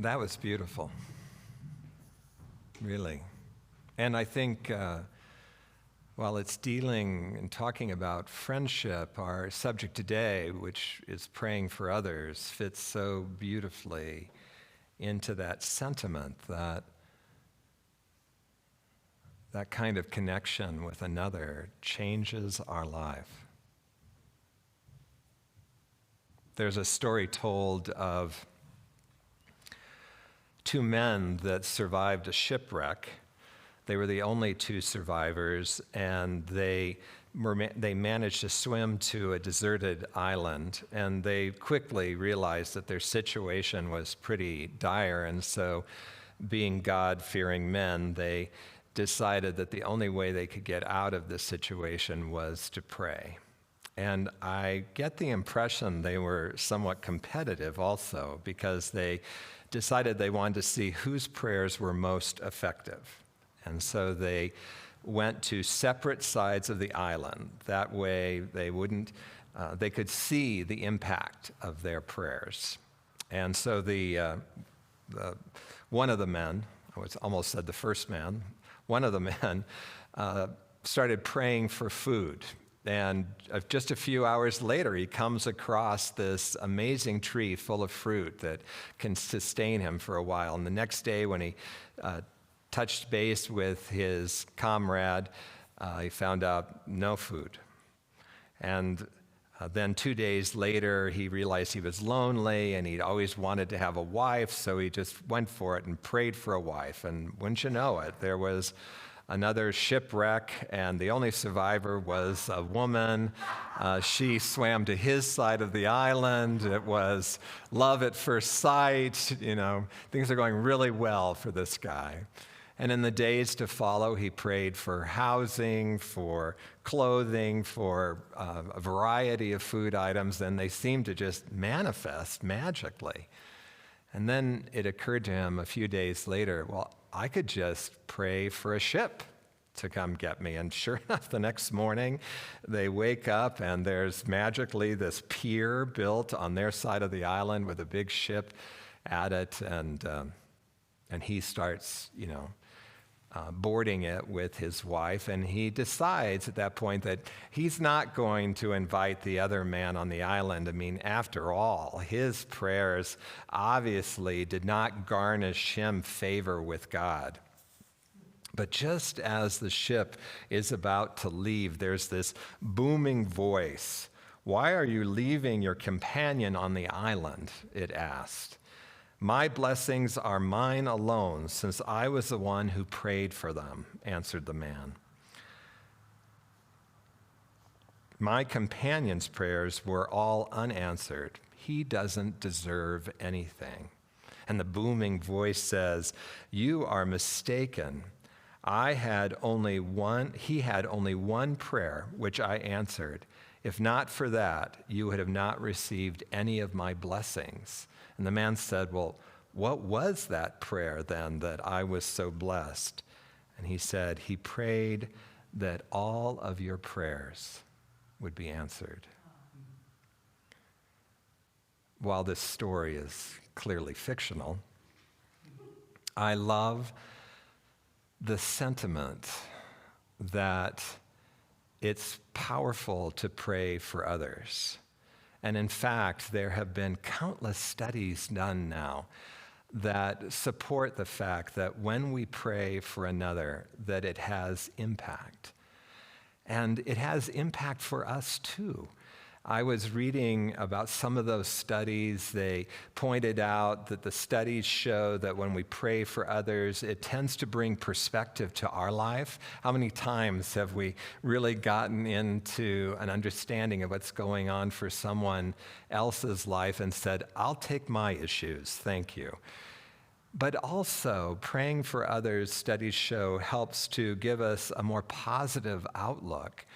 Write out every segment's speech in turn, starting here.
That was beautiful, really. And I think while it's dealing and talking about friendship, our subject today, which is praying for others, fits so beautifully into that sentiment that that kind of connection with another changes our life. There's a story told of two men that survived a shipwreck. They were the only two survivors, and they managed to swim to a deserted island, and they quickly realized that their situation was pretty dire, and so being God-fearing men, they decided that the only way they could get out of this situation was to pray. And I get the impression they were somewhat competitive also, because they decided they wanted to see whose prayers were most effective. And so they went to separate sides of the island. That way they could see the impact of their prayers. And so one of the men, I almost said the first man, one of the men started praying for food. And just a few hours later, he comes across this amazing tree full of fruit that can sustain him for a while. And the next day, when he touched base with his comrade, he found out no food. And then 2 days later, he realized he was lonely, and he'd always wanted to have a wife, so he just went for it and prayed for a wife. And wouldn't you know it, there was another shipwreck, and the only survivor was a woman. She swam to his side of the island. It was love at first sight. You know, things are going really well for this guy. And in the days to follow, he prayed for housing, for clothing, for a variety of food items, and they seemed to just manifest magically. And then it occurred to him a few days later, well, I could just pray for a ship to come get me. And sure enough, the next morning, they wake up and there's magically this pier built on their side of the island with a big ship at it. And he starts, boarding it with his wife. And he decides at that point that he's not going to invite the other man on the island. I mean, after all, his prayers obviously did not garnish him favor with God. But just as the ship is about to leave, there's this booming voice. "Why are you leaving your companion on the island?" it asked. "My blessings are mine alone, since I was the one who prayed for them," answered the man. "My companion's prayers were all unanswered. He doesn't deserve anything." And the booming voice says, "You are mistaken. He had only one prayer, which I answered. If not for that, you would have not received any of my blessings." And the man said, "Well, what was that prayer then that I was so blessed?" And he said, "He prayed that all of your prayers would be answered." While this story is clearly fictional, I love the sentiment that it's powerful to pray for others. And in fact, there have been countless studies done now that support the fact that when we pray for another, that it has impact. And it has impact for us too. I was reading about some of those studies. They pointed out that the studies show that when we pray for others, it tends to bring perspective to our life. How many times have we really gotten into an understanding of what's going on for someone else's life and said, "I'll take my issues, thank you." But also, praying for others, studies show, helps to give us a more positive outlook.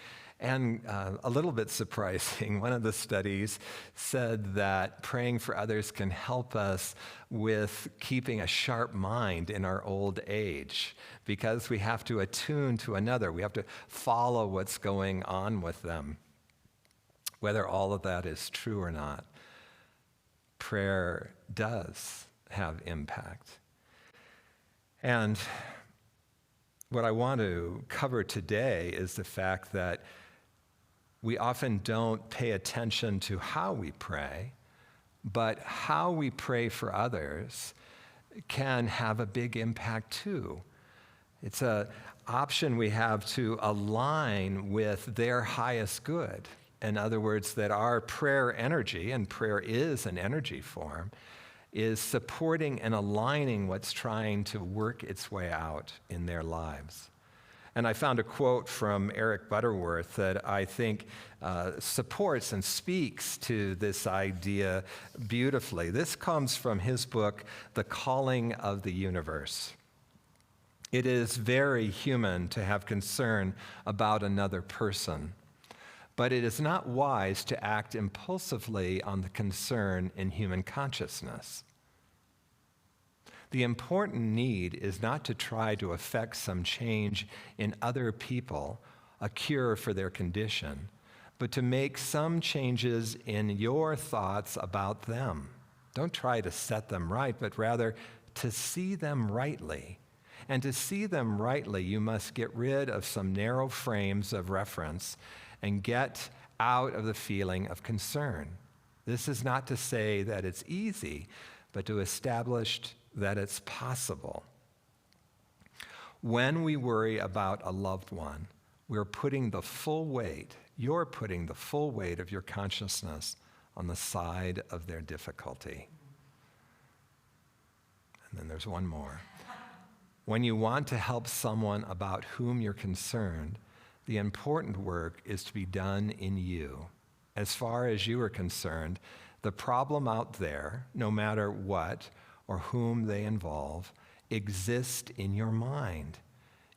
And a little bit surprising, one of the studies said that praying for others can help us with keeping a sharp mind in our old age, because we have to attune to another. We have to follow what's going on with them. Whether all of that is true or not, prayer does have impact. And what I want to cover today is the fact that we often don't pay attention to how we pray, but how we pray for others can have a big impact too. It's an option we have to align with their highest good. In other words, that our prayer energy, and prayer is an energy form, is supporting and aligning what's trying to work its way out in their lives. And I found a quote from Eric Butterworth that I think supports and speaks to this idea beautifully. This comes from his book, The Calling of the Universe. It is very human to have concern about another person, but it is not wise to act impulsively on the concern in human consciousness. The important need is not to try to affect some change in other people, a cure for their condition, but to make some changes in your thoughts about them. Don't try to set them right, but rather to see them rightly. And to see them rightly, you must get rid of some narrow frames of reference and get out of the feeling of concern. This is not to say that it's easy, but to establish that it's possible. When we worry about a loved one, you're putting the full weight of your consciousness on the side of their difficulty. And then there's one more. When you want to help someone about whom you're concerned, the important work is to be done in you. As far as you are concerned, the problem out there, no matter what or whom they involve, exist in your mind,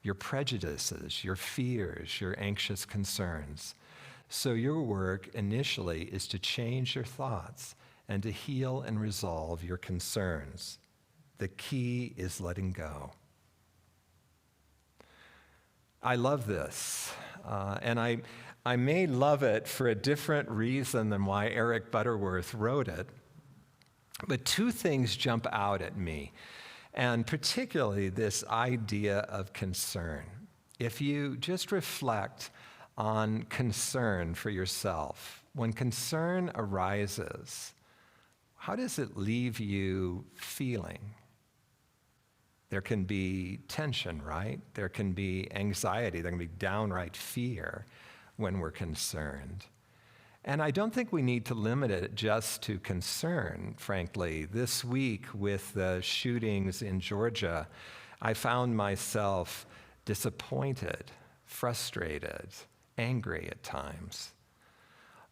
your prejudices, your fears, your anxious concerns. So your work initially is to change your thoughts and to heal and resolve your concerns. The key is letting go. I love this, and I may love it for a different reason than why Eric Butterworth wrote it, but two things jump out at me, and particularly this idea of concern. If you just reflect on concern for yourself, when concern arises, how does it leave you feeling? There can be tension, right? There can be anxiety. There can be downright fear when we're concerned. And I don't think we need to limit it just to concern, frankly. This week with the shootings in Georgia, I found myself disappointed, frustrated, angry at times.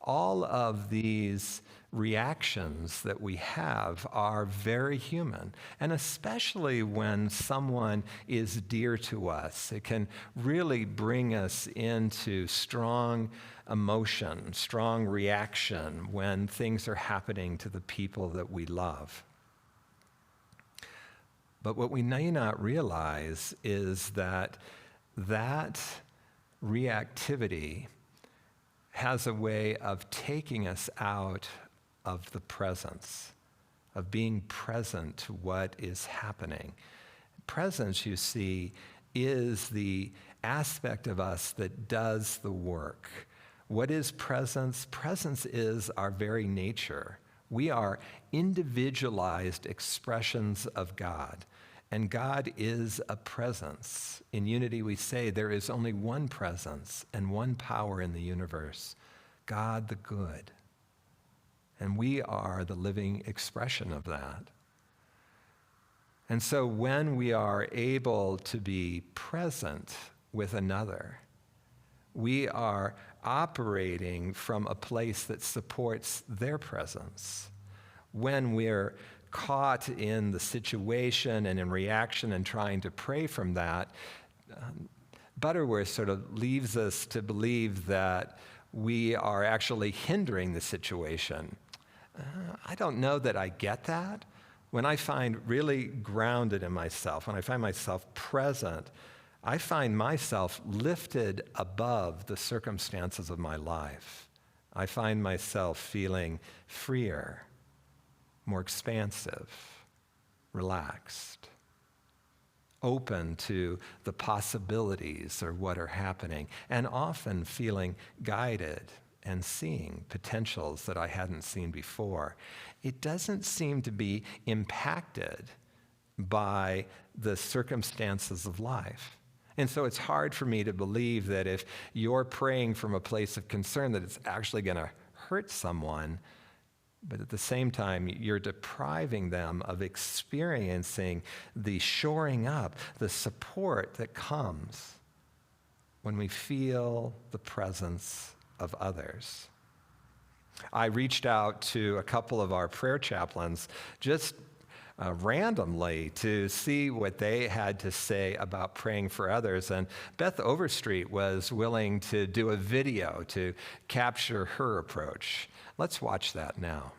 All of these reactions that we have are very human, and especially when someone is dear to us, it can really bring us into strong emotion, strong reaction when things are happening to the people that we love. But what we may not realize is that reactivity has a way of taking us out of the presence, of being present to what is happening. Presence, you see, is the aspect of us that does the work. What is presence? Presence is our very nature. We are individualized expressions of God, and God is a presence. In Unity, we say there is only one presence and one power in the universe, God the good. And we are the living expression of that. And so when we are able to be present with another, we are operating from a place that supports their presence. When we're caught in the situation and in reaction and trying to pray from that, Butterworth sort of leaves us to believe that we are actually hindering the situation. I don't know that I get that. When I find really grounded in myself, when I find myself present, I find myself lifted above the circumstances of my life. I find myself feeling freer, more expansive. relaxed, open to the possibilities or what are happening, and often feeling guided and seeing potentials that I hadn't seen before. It doesn't seem to be impacted by the circumstances of life. And so it's hard for me to believe that if you're praying from a place of concern that it's actually going to hurt someone, but at the same time, you're depriving them of experiencing the shoring up, the support that comes when we feel the presence of others. I reached out to a couple of our prayer chaplains just randomly to see what they had to say about praying for others. And Beth Overstreet was willing to do a video to capture her approach. Let's watch that now.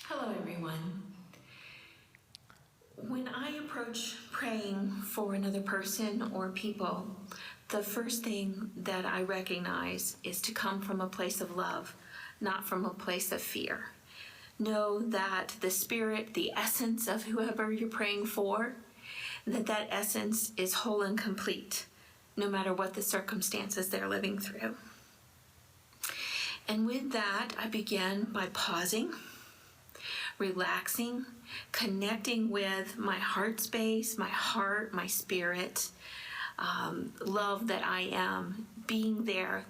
Hello, everyone. When I approach praying for another person or people, the first thing that I recognize is to come from a place of love, not from a place of fear. Know that the spirit, the essence of whoever you're praying for, that essence is whole and complete, no matter what the circumstances they're living through. And with that, I begin by pausing, relaxing, connecting with my heart space, my heart, my spirit, love that I am, being there.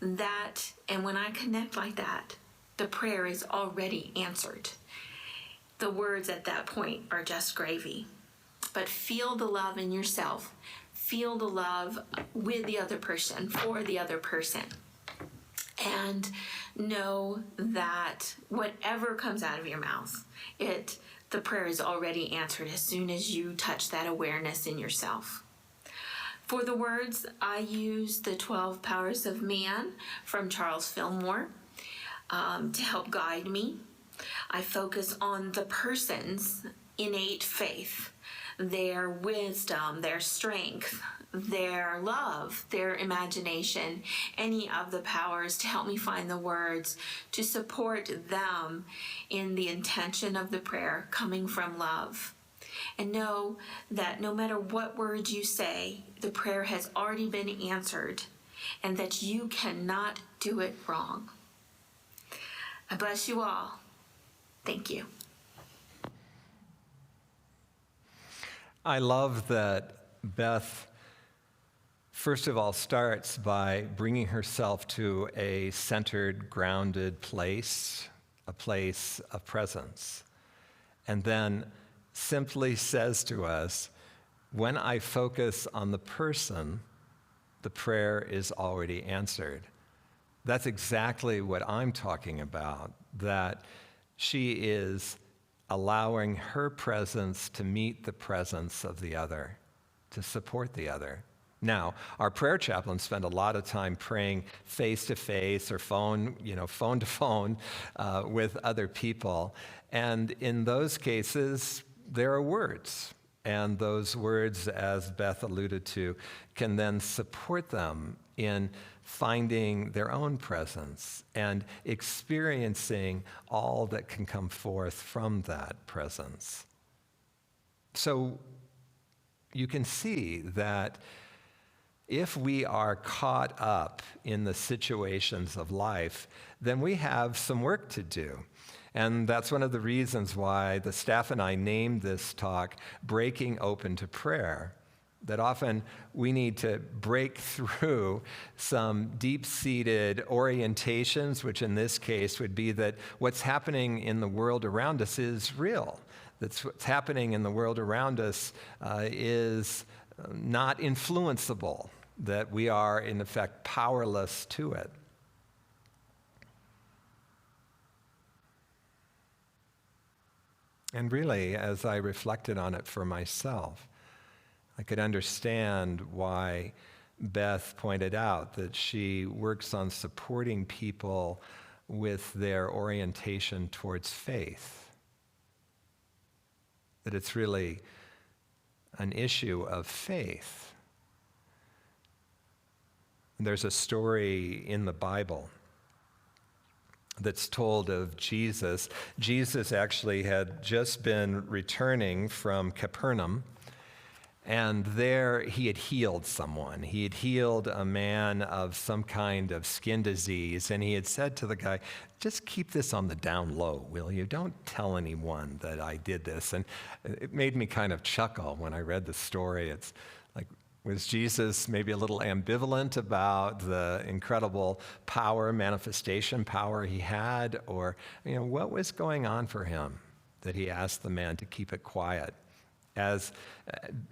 And when I connect like that, the prayer is already answered. The words at that point are just gravy. But feel the love in yourself. Feel the love with the other person, for the other person. And know that whatever comes out of your mouth, the prayer is already answered as soon as you touch that awareness in yourself. For the words, I use the 12 Powers of Man from Charles Fillmore to help guide me. I focus on the person's innate faith, their wisdom, their strength, their love, their imagination, any of the powers to help me find the words to support them in the intention of the prayer coming from love. And know that no matter what words you say, the prayer has already been answered and that you cannot do it wrong. I bless you all. Thank you. I love that Beth, first of all, starts by bringing herself to a centered, grounded place, a place of presence, and then simply says to us, when I focus on the person, the prayer is already answered. That's exactly what I'm talking about, that she is allowing her presence to meet the presence of the other, to support the other. Now, our prayer chaplains spend a lot of time praying face-to-face or phone to phone with other people. And in those cases, there are words. And those words, as Beth alluded to, can then support them in finding their own presence and experiencing all that can come forth from that presence. So you can see that if we are caught up in the situations of life, then we have some work to do. And that's one of the reasons why the staff and I named this talk Breaking Open to Prayer, that often we need to break through some deep-seated orientations, which in this case would be that what's happening in the world around us is real. That what's happening in the world around us is not influenceable, that we are, in effect, powerless to it. And really, as I reflected on it for myself, I could understand why Beth pointed out that she works on supporting people with their orientation towards faith. That it's really an issue of faith. There's a story in the Bible that's told of Jesus. Jesus actually had just been returning from Capernaum, and there he had healed someone. He had healed a man of some kind of skin disease, and he had said to the guy, just keep this on the down low, will you? Don't tell anyone that I did this. And it made me kind of chuckle when I read the story. It's like, was Jesus maybe a little ambivalent about the incredible power, manifestation power he had? Or, what was going on for him that he asked the man to keep it quiet? As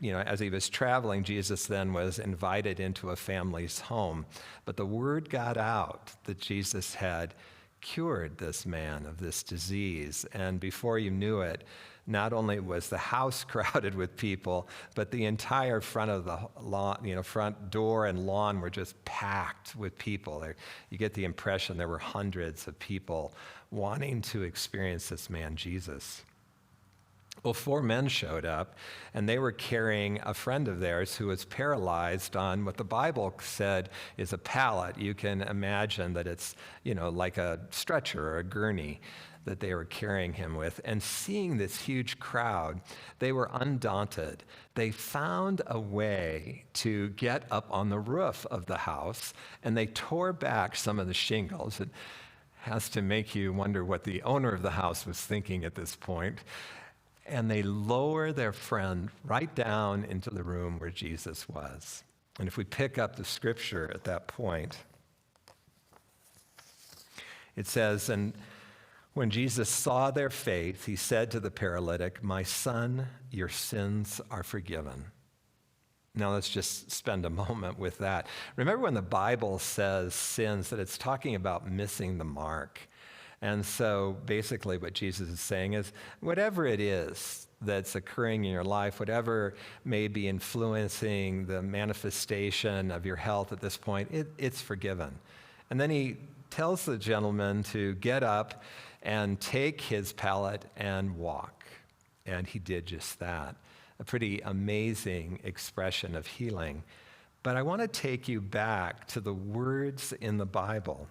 he was traveling, Jesus then was invited into a family's home. But the word got out that Jesus had cured this man of this disease. And before you knew it, not only was the house crowded with people, but the entire front of the lawn, front door and lawn were just packed with people. You get the impression there were hundreds of people wanting to experience this man, Jesus. Well, 4 men showed up, and they were carrying a friend of theirs who was paralyzed on what the Bible said is a pallet. You can imagine that it's, like a stretcher or a gurney that they were carrying him with. And seeing this huge crowd, they were undaunted. They found a way to get up on the roof of the house, and they tore back some of the shingles. It has to make you wonder what the owner of the house was thinking at this point. And they lower their friend right down into the room where Jesus was. And if we pick up the scripture at that point, it says, and when Jesus saw their faith, he said to the paralytic, my son, your sins are forgiven. Now let's just spend a moment with that. Remember when the Bible says sins, that it's talking about missing the mark. And so basically what Jesus is saying is, whatever it is that's occurring in your life, whatever may be influencing the manifestation of your health at this point, it's forgiven. And then he tells the gentleman to get up and take his pallet and walk. And he did just that. A pretty amazing expression of healing. But I want to take you back to the words in the Bible.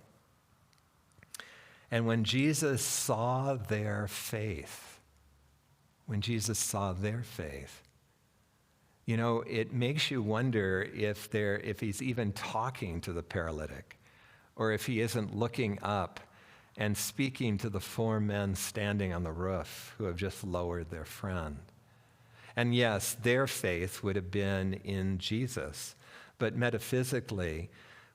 And when Jesus saw their faith, it makes you wonder if he's even talking to the paralytic, or if he isn't looking up and speaking to the 4 men standing on the roof who have just lowered their friend. And yes, their faith would have been in Jesus, but metaphysically,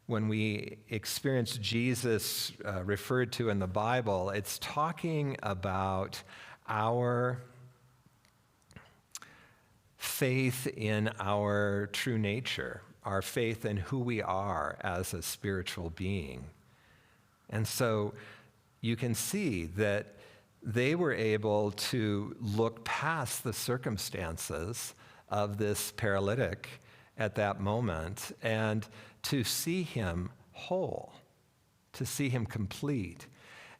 when we experience Jesus referred to in the Bible, it's talking about our faith in our true nature, our faith in who we are as a spiritual being. And so you can see that they were able to look past the circumstances of this paralytic at that moment and to see him whole, to see him complete.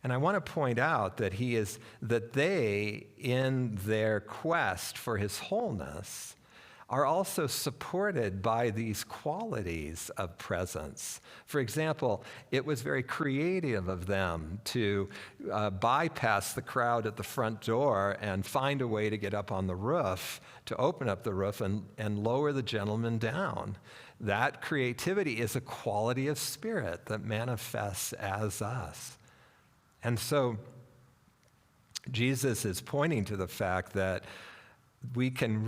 And I want to point out that they, in their quest for his wholeness, are also supported by these qualities of presence. For example, it was very creative of them to bypass the crowd at the front door and find a way to get up on the roof, to open up the roof and lower the gentleman down. That creativity is a quality of spirit that manifests as us. And so Jesus is pointing to the fact that we can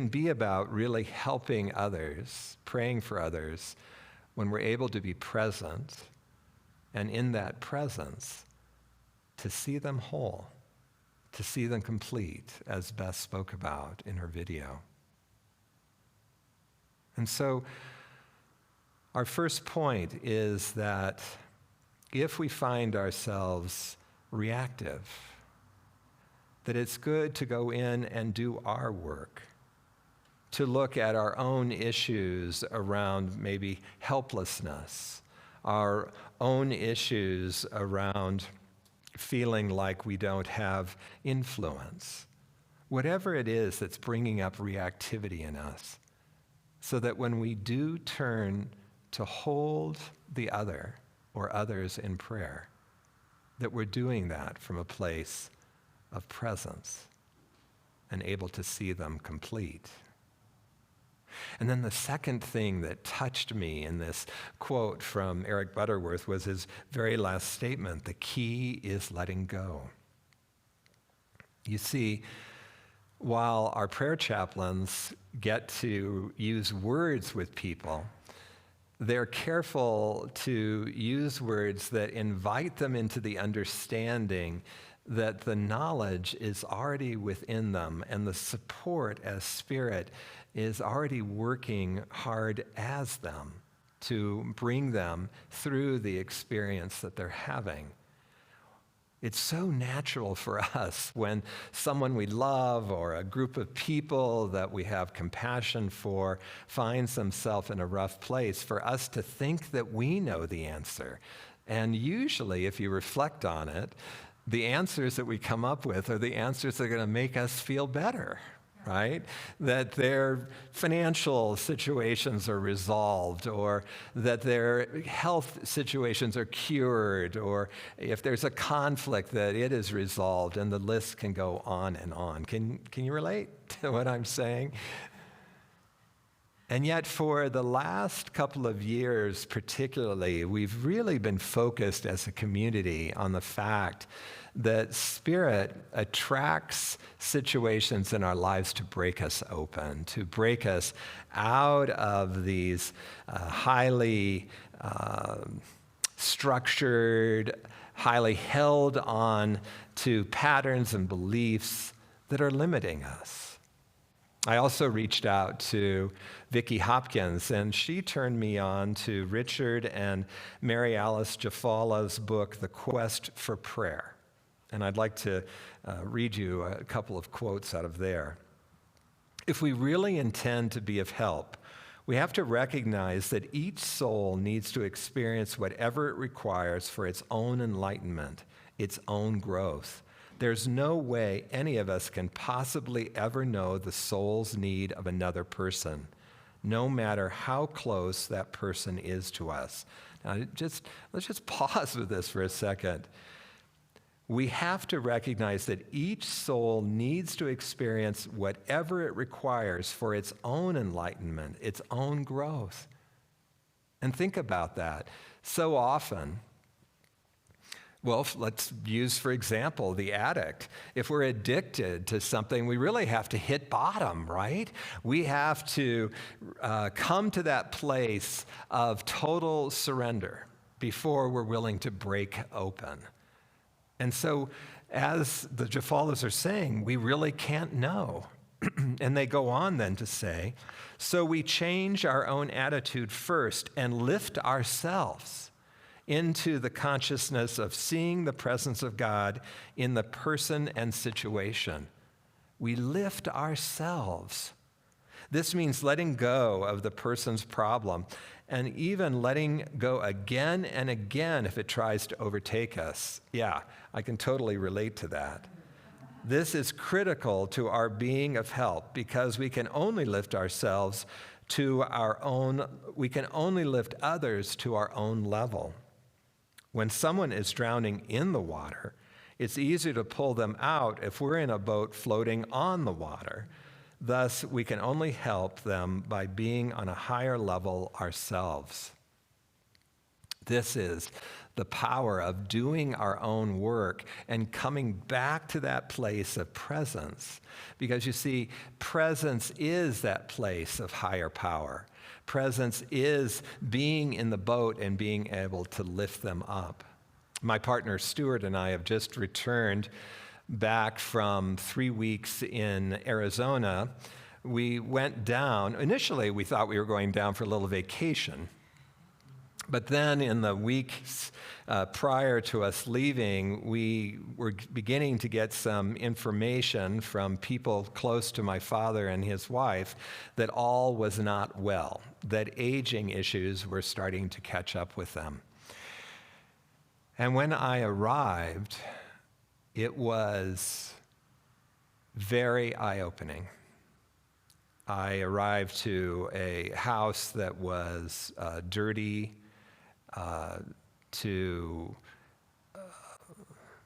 be about really helping others, praying for others, when we're able to be present, and in that presence, to see them whole, to see them complete, as Beth spoke about in her video. And so our first point is that if we find ourselves reactive, that it's good to go in and do our work, to look at our own issues around maybe helplessness, our own issues around feeling like we don't have influence, whatever it is that's bringing up reactivity in us, so that when we do turn to hold the other or others in prayer, that we're doing that from a place of presence and able to see them complete. And then the second thing that touched me in this quote from Eric Butterworth was his very last statement: the key is letting go. You see, while our prayer chaplains get to use words with people, they're careful to use words that invite them into the understanding that the knowledge is already within them and the support as Spirit is already working hard as them to bring them through the experience that they're having. It's so natural for us when someone we love or a group of people that we have compassion for finds themselves in a rough place for us to think that we know the answer. And usually, if you reflect on it, the answers that we come up with are the answers that are going to make us feel better, right? That their financial situations are resolved, or that their health situations are cured, or if there's a conflict, that it is resolved, and the list can go on and on. Can you relate to what I'm saying? And yet for the last couple of years particularly, we've really been focused as a community on the fact that Spirit attracts situations in our lives to break us open, to break us out of these highly structured, highly held on to patterns and beliefs that are limiting us. I also reached out to Vicki Hopkins, and she turned me on to Richard and Mary Alice Jafala's book, The Quest for Prayer. And I'd like to read you a couple of quotes out of there. If we really intend to be of help, we have to recognize that each soul needs to experience whatever it requires for its own enlightenment, its own growth. There's no way any of us can possibly ever know the soul's need of another person, no matter how close that person is to us. Now, let's just pause with this for a second. We have to recognize that each soul needs to experience whatever it requires for its own enlightenment, its own growth. And think about that. So often, well, let's use, for example, the addict. If we're addicted to something, we really have to hit bottom, right? We have to come to that place of total surrender before we're willing to break open. And so, as the Jafalas are saying, we really can't know. And they go on then to say, so we change our own attitude first and lift ourselves into the consciousness of seeing the presence of God in the person and situation. We lift ourselves. This means letting go of the person's problem and even letting go again and again if it tries to overtake us. Yeah, I can totally relate to that. This is critical to our being of help because we can only lift ourselves to we can only lift others to our own level. When someone is drowning in the water, it's easier to pull them out if we're in a boat floating on the water. Thus, we can only help them by being on a higher level ourselves. This is the power of doing our own work and coming back to that place of presence. Because you see, presence is that place of higher power. Presence is being in the boat and being able to lift them up. My partner Stuart and I have just returned back from 3 weeks in Arizona. We went down. Initially, we thought we were going down for a little vacation. But then in the weeks prior to us leaving, we were beginning to get some information from people close to my father and his wife that all was not well, that aging issues were starting to catch up with them. And when I arrived, it was very eye-opening. I arrived to a house that was dirty, to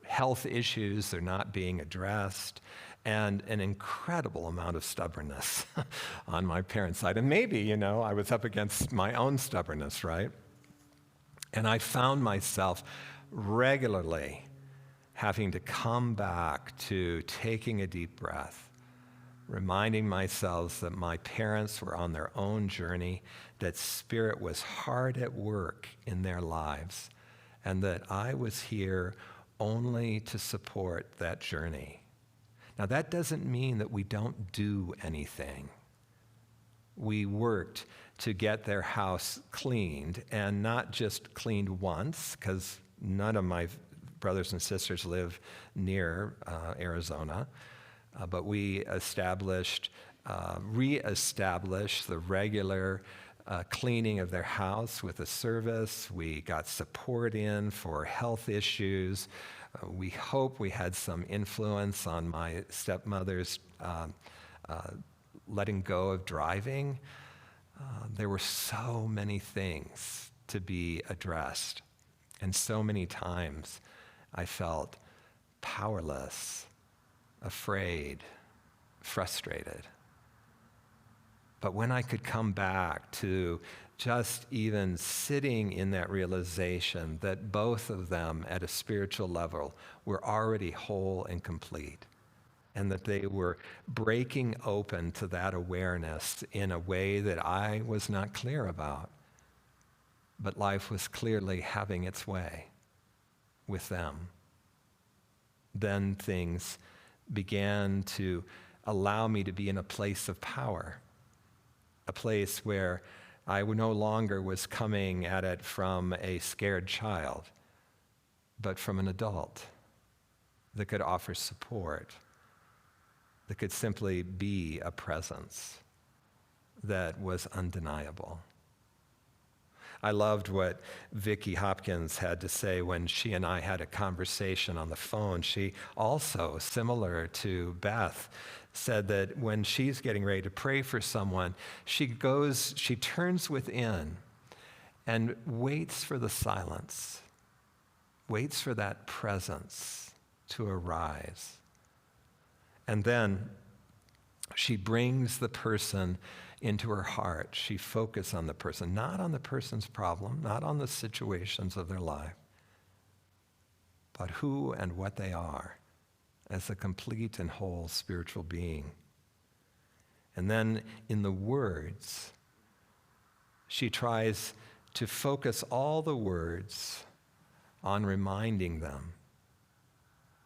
health issues, they're not being addressed, and an incredible amount of stubbornness on my parents' side. And maybe, I was up against my own stubbornness, right? And I found myself regularly having to come back to taking a deep breath, reminding myself that my parents were on their own journey, that Spirit was hard at work in their lives, and that I was here only to support that journey. Now, that doesn't mean that we don't do anything. We worked to get their house cleaned, and not just cleaned once, because none of my brothers and sisters live near Arizona, but we reestablished the regular cleaning of their house with a service. We got support in for health issues. We hope we had some influence on my stepmother's letting go of driving. There were so many things to be addressed, and so many times I felt powerless, afraid, frustrated. But when I could come back to just even sitting in that realization that both of them at a spiritual level were already whole and complete, and that they were breaking open to that awareness in a way that I was not clear about, but life was clearly having its way with them, then things began to allow me to be in a place of power, a place where I no longer was coming at it from a scared child, but from an adult that could offer support, that could simply be a presence that was undeniable. I loved what Vicki Hopkins had to say when she and I had a conversation on the phone. She also, similar to Beth, said that when she's getting ready to pray for someone, she turns within and waits for the silence, waits for that presence to arise. And then she brings the person into her heart. She focuses on the person, not on the person's problem, not on the situations of their life, but who and what they are as a complete and whole spiritual being. And then in the words, she tries to focus all the words on reminding them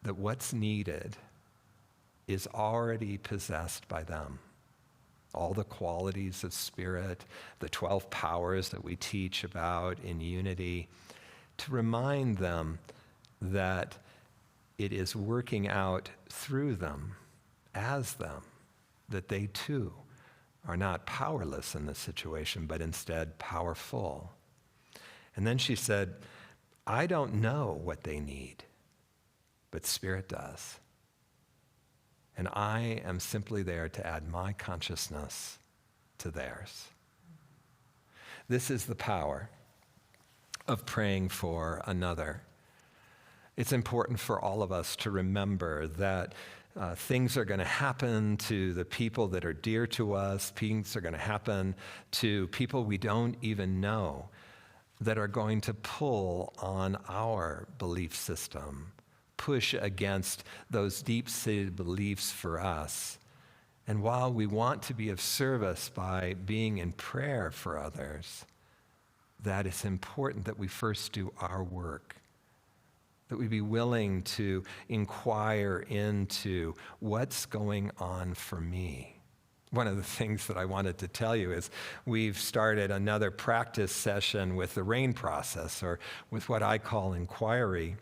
that what's needed is already possessed by them. All the qualities of Spirit, the 12 powers that we teach about in unity, to remind them that it is working out through them, as them, that they too are not powerless in this situation, but instead powerful. And then she said, I don't know what they need, but Spirit does. And I am simply there to add my consciousness to theirs. This is the power of praying for another. It's important for all of us to remember that things are going to happen to the people that are dear to us. Things are going to happen to people we don't even know that are going to pull on our belief system, push against those deep-seated beliefs for us. And while we want to be of service by being in prayer for others, that it's important that we first do our work, that we be willing to inquire into what's going on for me. One of the things that I wanted to tell you is we've started another practice session with the RAIN process, or with what I call inquiry.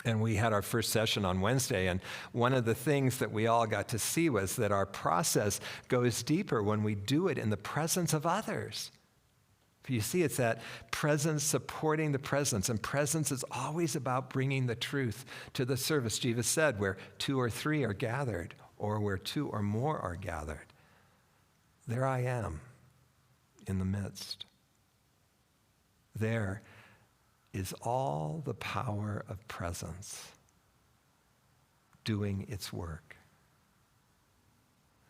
And we had our first session on Wednesday, and one of the things that we all got to see was that our process goes deeper when we do it in the presence of others. You see, it's that presence supporting the presence, and presence is always about bringing the truth to the service. Jesus said, where 2 or 3 are gathered, or where 2 or more are gathered, there I am in the midst. There is all the power of presence doing its work.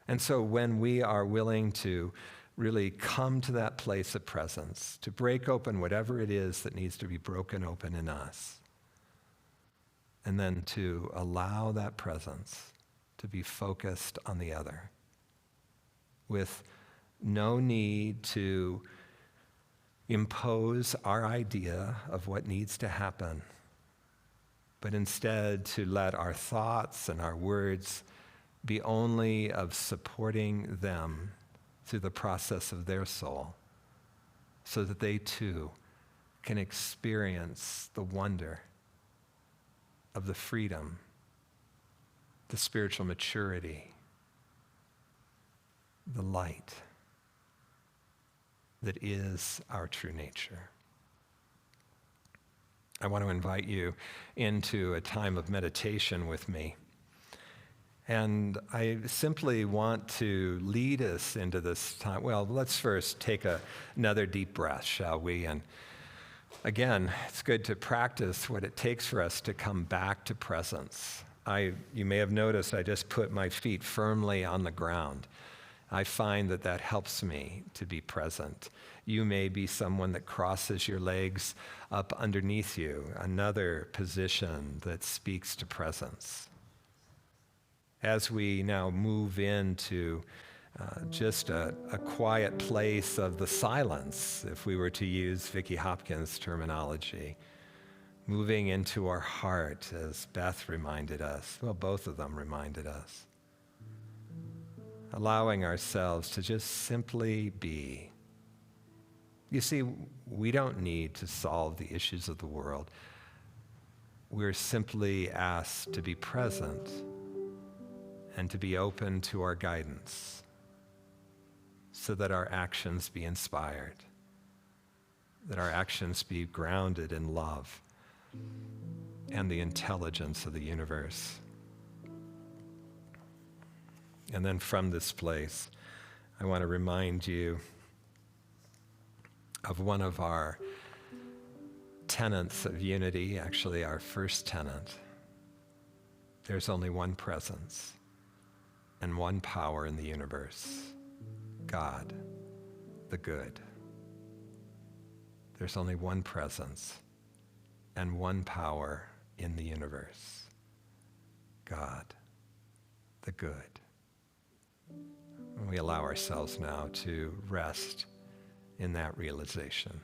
And so when we are willing to really come to that place of presence, to break open whatever it is that needs to be broken open in us, and then to allow that presence to be focused on the other, with no need to impose our idea of what needs to happen, but instead to let our thoughts and our words be only of supporting them through the process of their soul, so that they too can experience the wonder of the freedom, the spiritual maturity, the light that is our true nature. I want to invite you into a time of meditation with me. And I simply want to lead us into this time. Well, let's first take another deep breath, shall we? And again, it's good to practice what it takes for us to come back to presence. You may have noticed I just put my feet firmly on the ground. I find that helps me to be present. You may be someone that crosses your legs up underneath you, another position that speaks to presence. As we now move into just a quiet place of the silence, if we were to use Vicki Hopkins' terminology, moving into our heart, as Beth reminded us, well, both of them reminded us, allowing ourselves to just simply be. You see, we don't need to solve the issues of the world. We're simply asked to be present and to be open to our guidance so that our actions be inspired, that our actions be grounded in love and the intelligence of the universe. And then from this place, I want to remind you of one of our tenets of unity, actually our first tenet. There's only one presence and one power in the universe, God, the good. There's only one presence and one power in the universe, God, the good. And we allow ourselves now to rest in that realization.